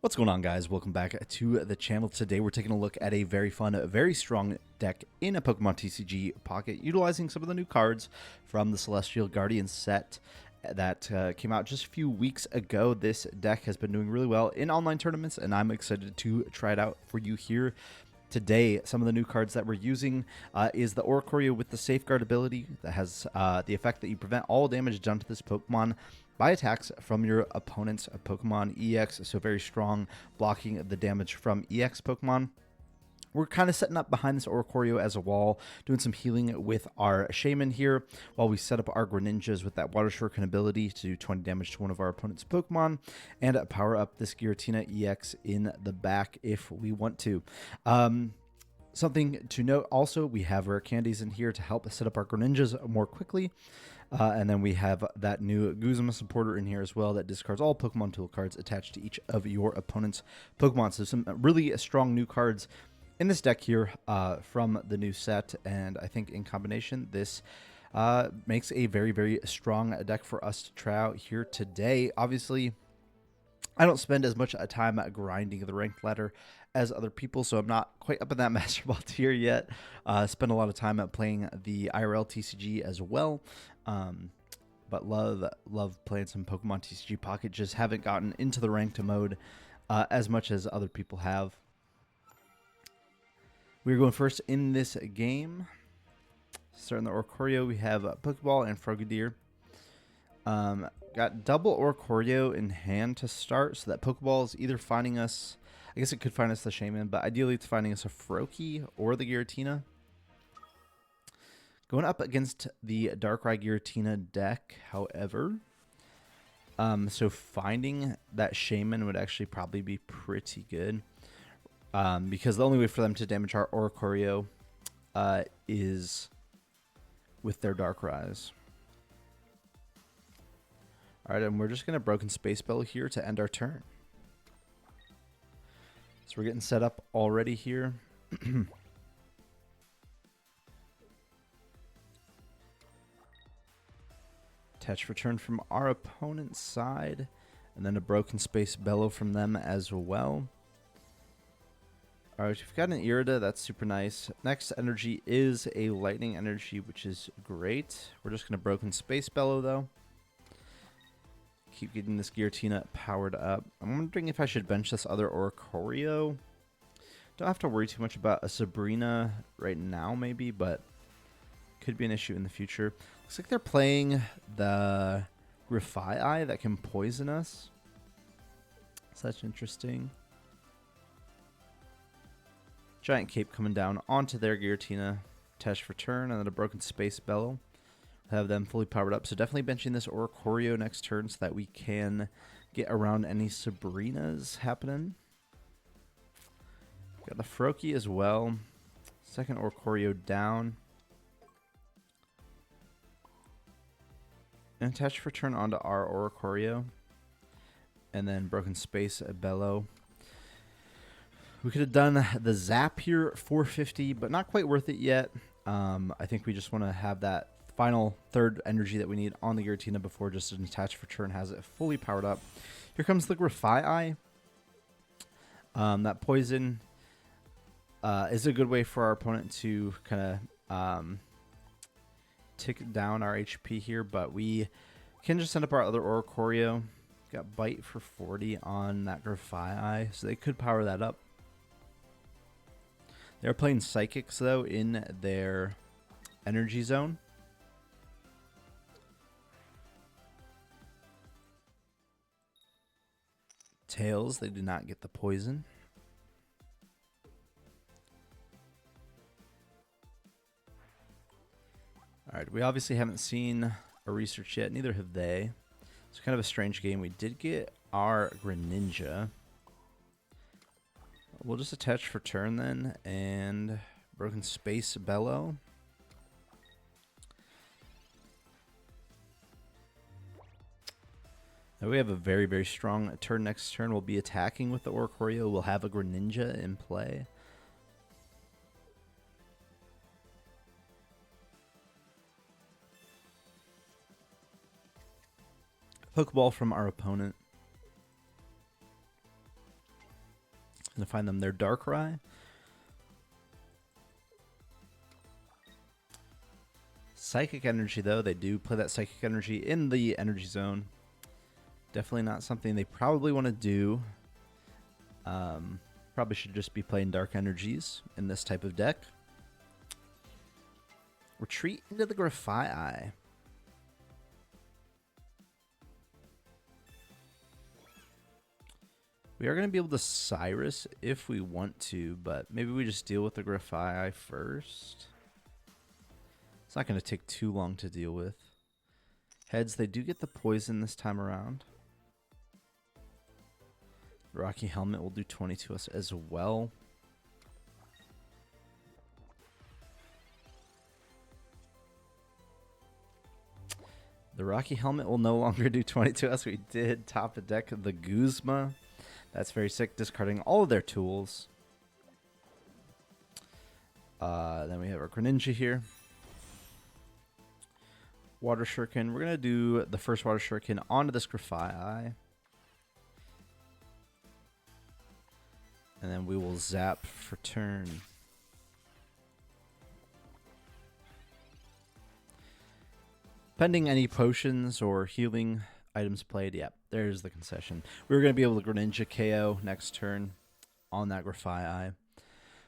What's going on, guys? Welcome back to the channel. Today we're taking a look at a very fun, very strong deck in a Pokemon TCG Pocket, utilizing some of the new cards from the Celestial Guardian set that came out just a few weeks ago. This deck has been doing really well in online tournaments, and I'm excited to try it out for you here today. Some of the new cards that we're using is the Oricorio with the Safeguard ability that has the effect that you prevent all damage done to this Pokemon by attacks from your opponent's Pokemon EX, so very strong, blocking the damage from EX Pokemon. We're kind of setting up behind this Oricorio as a wall, doing some healing with our Shaman here, while we set up our Greninjas with that Water Shuriken ability to do 20 damage to one of our opponent's Pokemon, and power up this Giratina EX in the back if we want to. Something to note also, we have rare candies in here to help set up our Greninjas more quickly. And then we have that new Guzma supporter in here as well that discards all Pokemon tool cards attached to each of your opponent's Pokemon. So some really strong new cards in this deck here from the new set. And I think in combination, this makes a very, very strong deck for us to try out here today. Obviously, I don't spend as much time grinding the ranked ladder as other people, so I'm not quite up in that Master Ball tier yet. Spend a lot of time playing the IRL TCG as well, but love playing some Pokemon TCG Pocket. Just haven't gotten into the ranked mode as much as other people have. We're going first in this game. Starting the Oricorio, we have Pokeball and Frogadier. Got double Oricorio in hand to start, so that Pokeball is either finding us, I guess it could find us the Shaman, but ideally it's finding us a Froakie or the Giratina. Going up against the Darkrai Giratina deck, however, so finding that Shaman would actually probably be pretty good, because the only way for them to damage our Oricorio is with their Darkrai's. All right, and we're just going to Broken Space Bell here to end our turn. So we're getting set up already here. Attach return from our opponent's side, and then a Broken Space Bellow from them as well. All right, we've got an Irida. That's super nice. Next energy is a Lightning energy, which is great. We're just going to Broken Space Bellow, though. Keep getting this Giratina powered up. I'm wondering if I should bench this other Oricorio. Don't have to worry too much about a Sabrina right now, maybe, but could be an issue in the future. Looks like they're playing the Grafai that can poison us. So that's interesting. Giant Cape coming down onto their Giratina. Attach return, and then a Broken Space Bellow. Have them fully powered up. So definitely benching this Oricorio next turn so that we can get around any Sabrinas happening. Got the Froakie as well. Second Oricorio down. And attach return onto our Oricorio. And then Broken Space Bellow. We could have done the Zap here, 450, but not quite worth it yet. I think we just want to have that final third energy that we need on the Giratina before just an attach return has it fully powered up. Here comes the Grafai. That poison is a good way for our opponent to kind of tick down our HP here, but we can just send up our other Oricorio. Got Bite for 40 on that Grafai, so they could power that up. They're playing Psychics, though, in their energy zone. Tails, they do not get the poison. Alright, we obviously haven't seen a research yet, neither have they. It's kind of a strange game. We did get our Greninja. We'll just attach for turn then, and Broken Space Bellow. Now we have a very, very strong turn. Next turn we'll be attacking with the Oricorio. We'll have a Greninja in play. Pokeball from our opponent. Gonna find them their Darkrai. Psychic Energy, though, they do play that Psychic Energy in the Energy Zone. Definitely not something they probably want to do. Probably should just be playing Dark Energies in this type of deck. Retreat into the Grafai. We are going to be able to Cyrus if we want to, but maybe we just deal with the Grafai first. It's not going to take too long to deal with. Heads, they do get the poison this time around. Rocky Helmet will do 20 to us as well. The Rocky Helmet will no longer do 20 to us. We did top the deck of the Guzma. That's very sick, discarding all of their tools. Then we have our Greninja here. Water Shuriken. We're going to do the first Water Shuriken onto this Grafai. And then we will zap for turn. Pending any potions or healing items played, yeah, there's the concession. We were going to be able to Greninja KO next turn on that Grafai.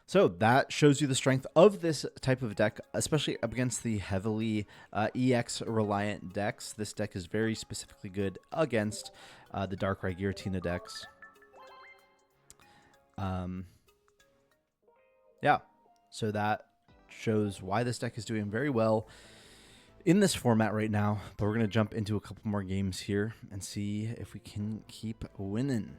So that shows you the strength of this type of deck, especially up against the heavily EX-reliant decks. This deck is very specifically good against the Darkrai Giratina decks. Yeah, so that shows why this deck is doing very well in this format right now. But we're going to jump into a couple more games here and see if we can keep winning.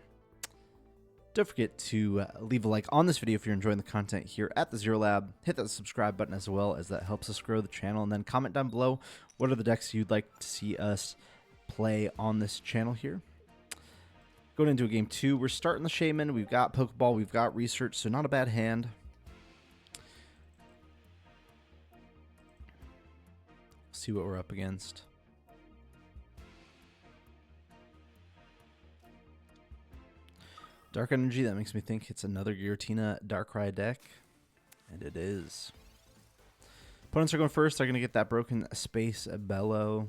Don't forget to leave a like on this video if you're enjoying the content here at the Zero Lab. Hit that subscribe button as well, as that helps us grow the channel. And then comment down below what are the decks you'd like to see us play on this channel here. Going into a game 2, we're starting the Shaman. We've got Pokeball, we've got Research, so not a bad hand. See what we're up against. Dark Energy, that makes me think it's another Giratina Darkrai deck. And it is. Opponents are going first. They're going to get that Broken Space Bellow.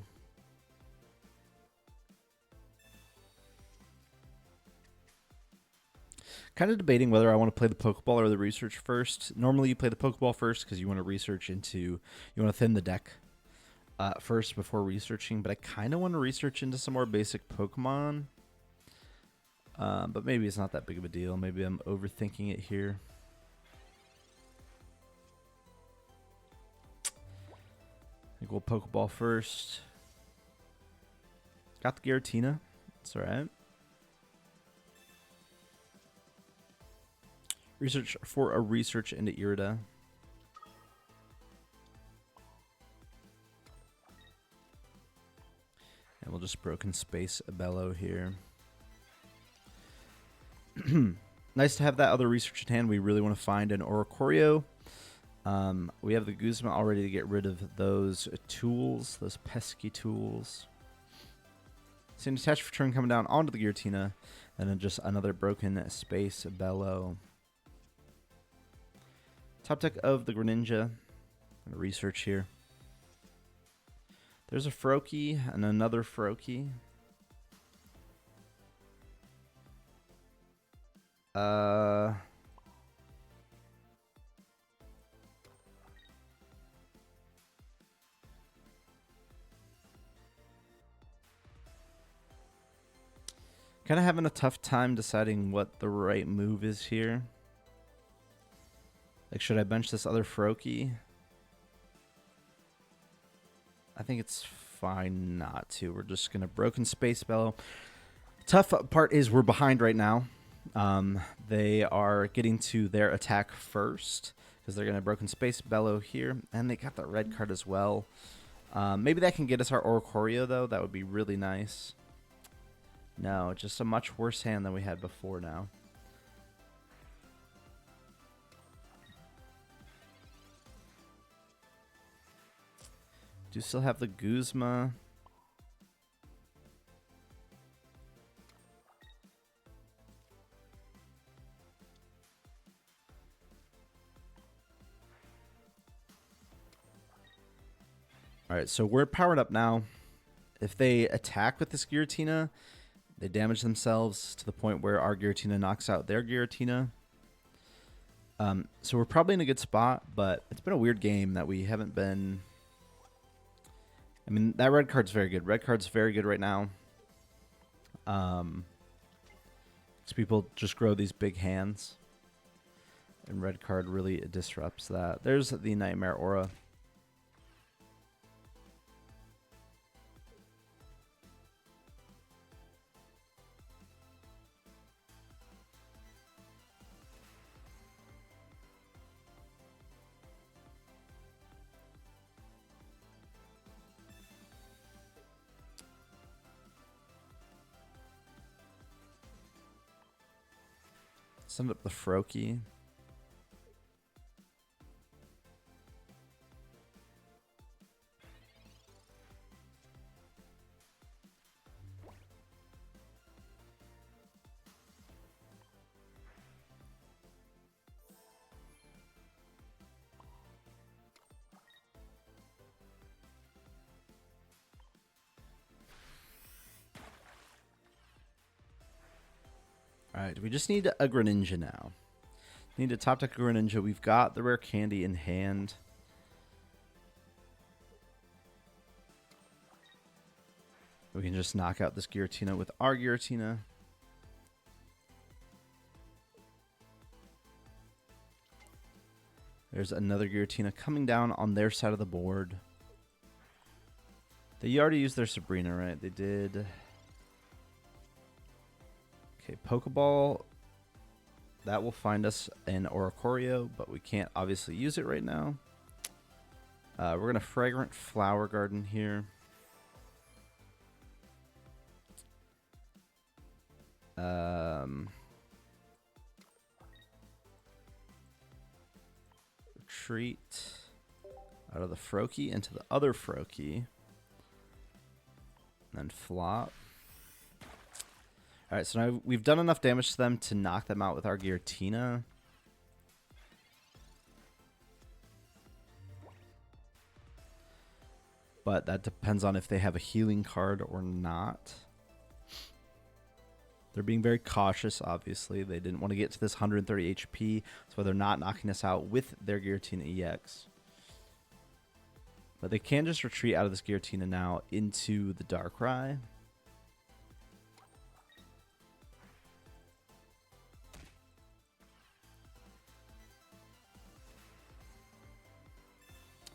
Kind of debating whether I want to play the Pokeball or the Research first. Normally you play the Pokeball first because you want to research into, you want to thin the deck first before researching. But I kind of want to research into some more basic Pokemon. But maybe it's not that big of a deal. Maybe I'm overthinking it here. I think we'll Pokeball first. Got the Giratina. That's alright. Research for a Research into Irida. And we'll just Broken Space Bellow here. Nice to have that other Research in hand. We really want to find an Oricorio. We have the Guzma already to get rid of those tools, those pesky tools. So an attach for turn coming down onto the Giratina, and then just another Broken Space Bellow. Top deck of the Greninja. I'm gonna Research here. There's a Froakie and another Froakie. Kind of having a tough time deciding what the right move is here. Like, should I bench this other Froakie? I think it's fine not to. We're just going to Broken Space Bellow. Tough part is we're behind right now. They are getting to their attack first because they're going to Broken Space Bellow here. And they got the red card as well. Maybe that can get us our Oricorio, though. That would be really nice. No, just a much worse hand than we had before now. Do still have the Guzma. All right, so we're powered up now. If they attack with this Giratina, they damage themselves to the point where our Giratina knocks out their Giratina. So we're probably in a good spot, but it's been a weird game that we haven't been... I mean, that red card's very good. Red card's very good right now. So people just grow these big hands. And red card really disrupts that. There's the Nightmare Aura. Send up the Froakie. Alright, we just need a Greninja now. Need to top deck a Greninja. We've got the rare candy in hand. We can just knock out this Giratina with our Giratina. There's another Giratina coming down on their side of the board. They already used their Sabrina, right? They did. Okay, Pokeball. That will find us an Oricorio, but we can't obviously use it right now. We're going to Fragrant Flower Garden here. Retreat out of the Froakie into the other Froakie. And then flop. Alright, so now we've done enough damage to them to knock them out with our Giratina. But that depends on if they have a healing card or not. They're being very cautious, obviously. They didn't want to get to this 130 HP, so they're not knocking us out with their Giratina EX. But they can just retreat out of this Giratina now into the Darkrai.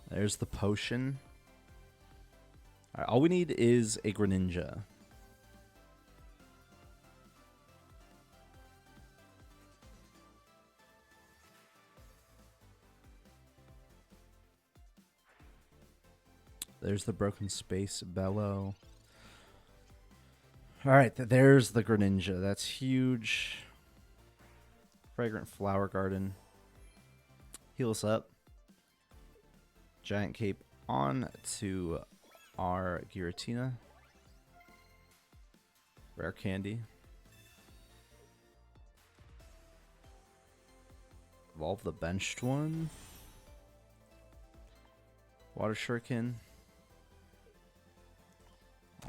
There's the potion. All right, all we need is a Greninja. There's the Broken Space Bellow. All right, there's the Greninja. That's huge. Fragrant Flower Garden. Heal us up. Giant Cape on to our Giratina. Rare Candy. Evolve the benched one. Water Shuriken.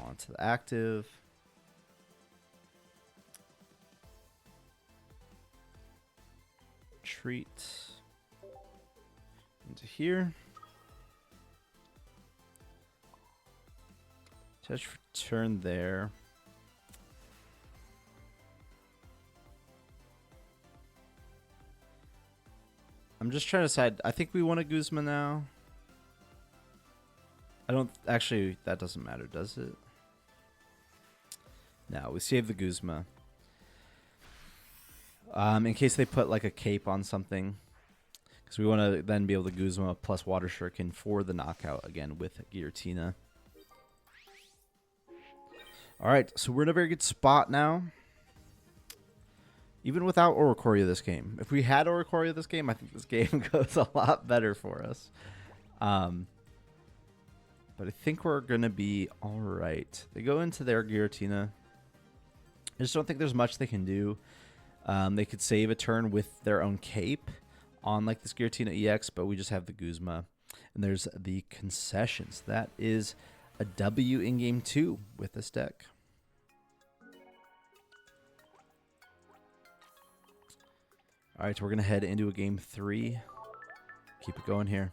On to the active. Treat. Into here. Touch for turn there. I'm just trying to decide. I think we want a Guzma now. I don't actually. That doesn't matter, does it? No, we save the Guzma. In case they put like a cape on something, because we want to then be able to Guzma plus Water Shuriken for the knockout again with Giratina. All right, so we're in a very good spot now. Even without Oricorio this game. If we had Oricorio this game, I think this game goes a lot better for us. But I think we're going to be all right. They go into their Giratina. I just don't think there's much they can do. They could save a turn with their own cape on like this Giratina EX, but we just have the Guzma. And there's the concessions. That is a W in game 2 with this deck. All right, so we're going to head into a game 3. Keep it going here.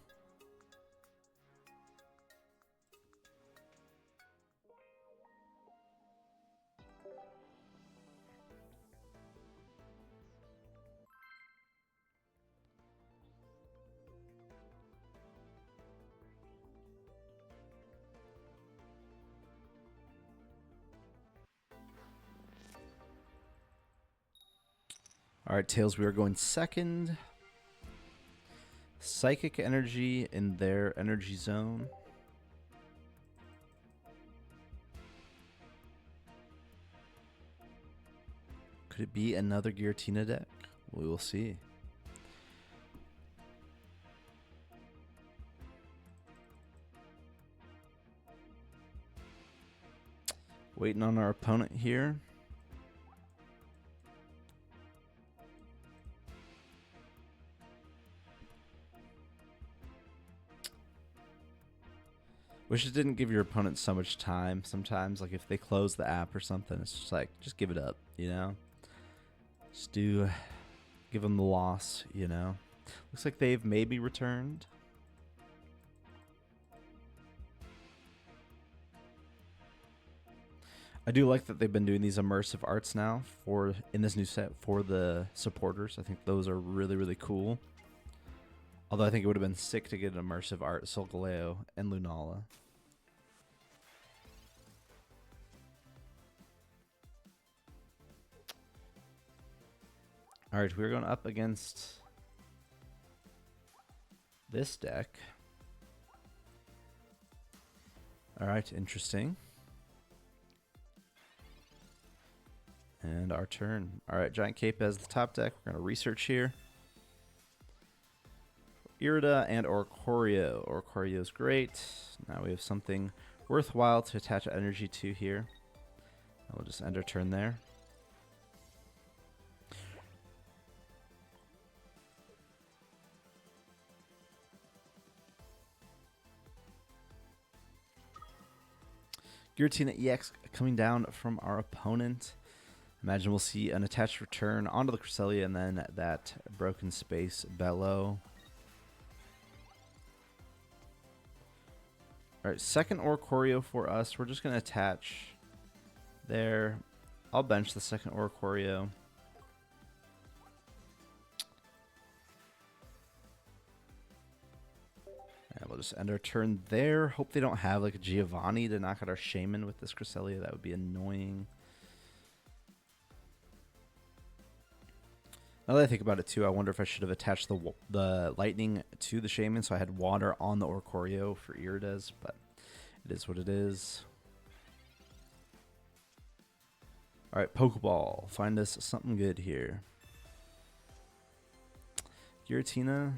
All right, Tails, we are going second. Psychic energy in their energy zone. Could it be another Giratina deck? We will see. Waiting on our opponent here. Wish it didn't give your opponent so much time sometimes. Like if they close the app or something, it's just like, just give it up, you know? Just give them the loss, you know? Looks like they've maybe returned. I do like that they've been doing these immersive arts now in this new set for the supporters. I think those are really, really cool. Although I think it would have been sick to get an immersive art Solgaleo and Lunala. All right, we're going up against this deck. All right, interesting. And our turn. All right, Giant Cape as the top deck. We're going to research here. Irida and Oricorio. Oricorio's great. Now we have something worthwhile to attach energy to here. We'll just end our turn there. Giratina EX coming down from our opponent. Imagine we'll see an attached return onto the Cresselia and then that broken space Bellow. All right, second Oricorio for us. We're just going to attach there. I'll bench the second Oricorio. And we'll just end our turn there. Hope they don't have like a Giovanni to knock out our Shaman with this Cresselia. That would be annoying. Now that I think about it too, I wonder if I should have attached the lightning to the Shaman so I had water on the Oricorio for Irides, but it is what it is. All right, Pokeball. Find us something good here. Giratina.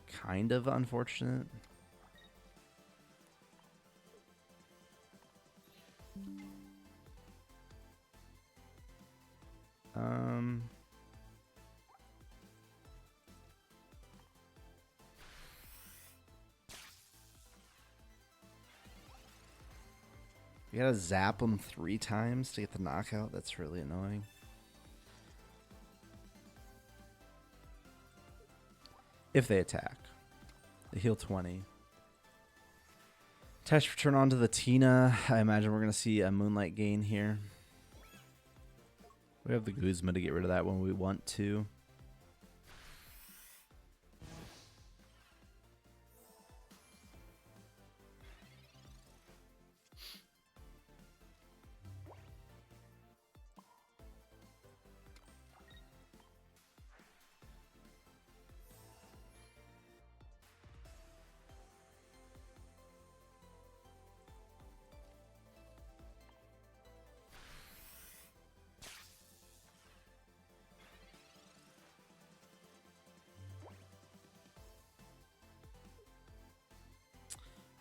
Kind of unfortunate. You gotta zap them 3 times to get the knockout. That's really annoying. If they attack. They heal 20. Attach return onto the Tina. I imagine we're going to see a Moonlight gain here. We have the Guzma to get rid of that when we want to.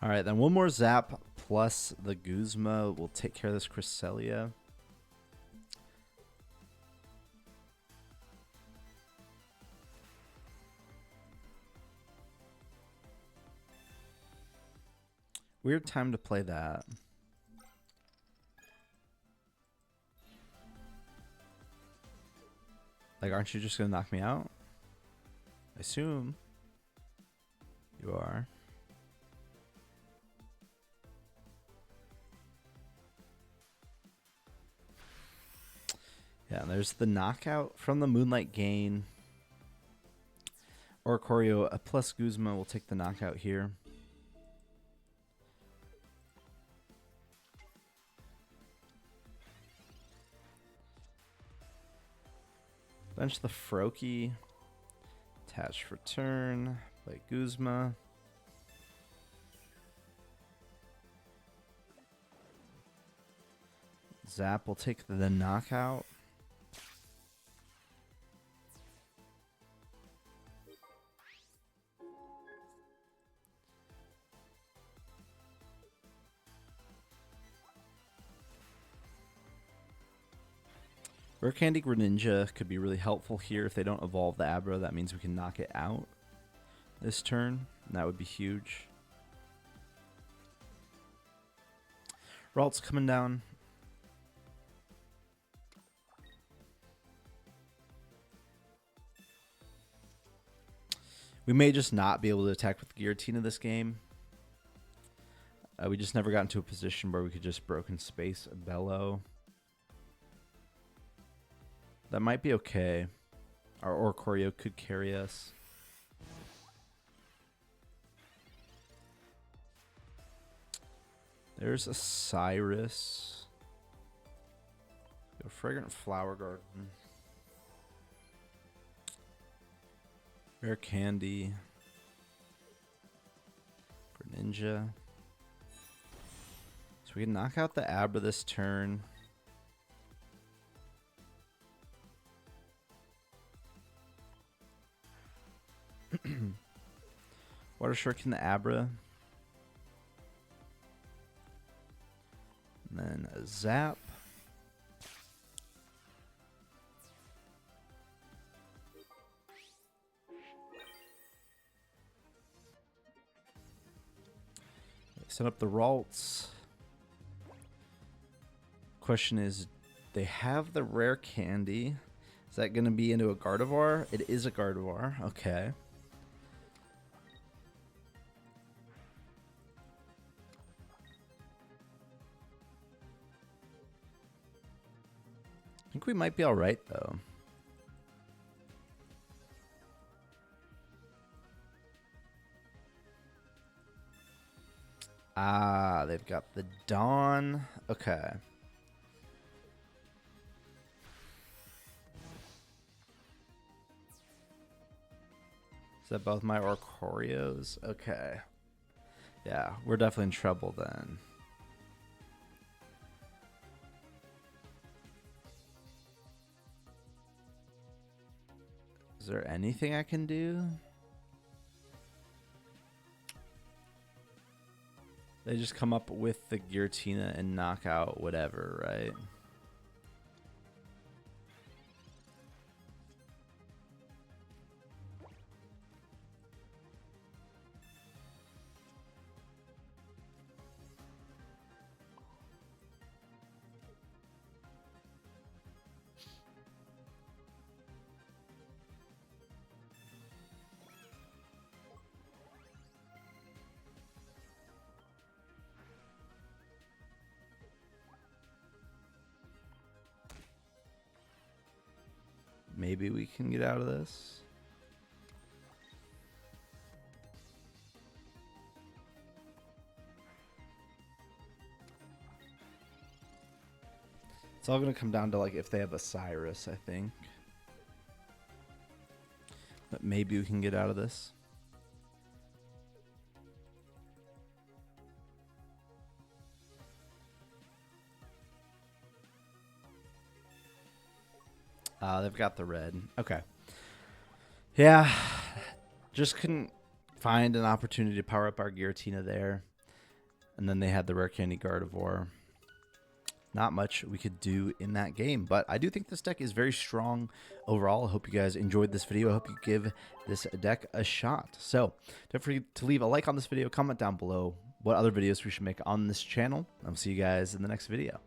All right, then one more zap plus the Guzma will take care of this Cresselia. Weird time to play that. Like, aren't you just going to knock me out? I assume you are. Yeah, and there's the knockout from the Moonlight Gain. Oricorio plus Guzma will take the knockout here. Bench the Froakie. Attach for turn by Guzma. Zap will take the knockout. Rare Candy Greninja could be really helpful here. If they don't evolve the Abra, that means we can knock it out this turn. And that would be huge. Ralt's coming down. We may just not be able to attack with Giratina this game. We just never got into a position where we could just Broken Space Bellow. That might be okay. Our Oricorio could carry us. There's a Cyrus. A Fragrant Flower Garden. Rare Candy. Greninja. So we can knock out the Abra this turn. Water Shuriken the Abra. And then a Zap. Set up the Ralts. Question is, they have the Rare Candy. Is that going to be into a Gardevoir? It is a Gardevoir. Okay. I think we might be all right, though. Ah, they've got the Dawn. Okay. Is that both my Oricorios? Okay. Yeah, we're definitely in trouble then. Is there anything I can do? They just come up with the Giratina and knock out whatever, right? Maybe we can get out of this. It's all going to come down to like if they have a Cyrus, I think. But maybe we can get out of this. They've got the red. Okay. Yeah. Just couldn't find an opportunity to power up our Giratina there. And then they had the Rare Candy Gardevoir. Not much we could do in that game. But I do think this deck is very strong overall. I hope you guys enjoyed this video. I hope you give this deck a shot. So don't forget to leave a like on this video. Comment down below what other videos we should make on this channel. I'll see you guys in the next video.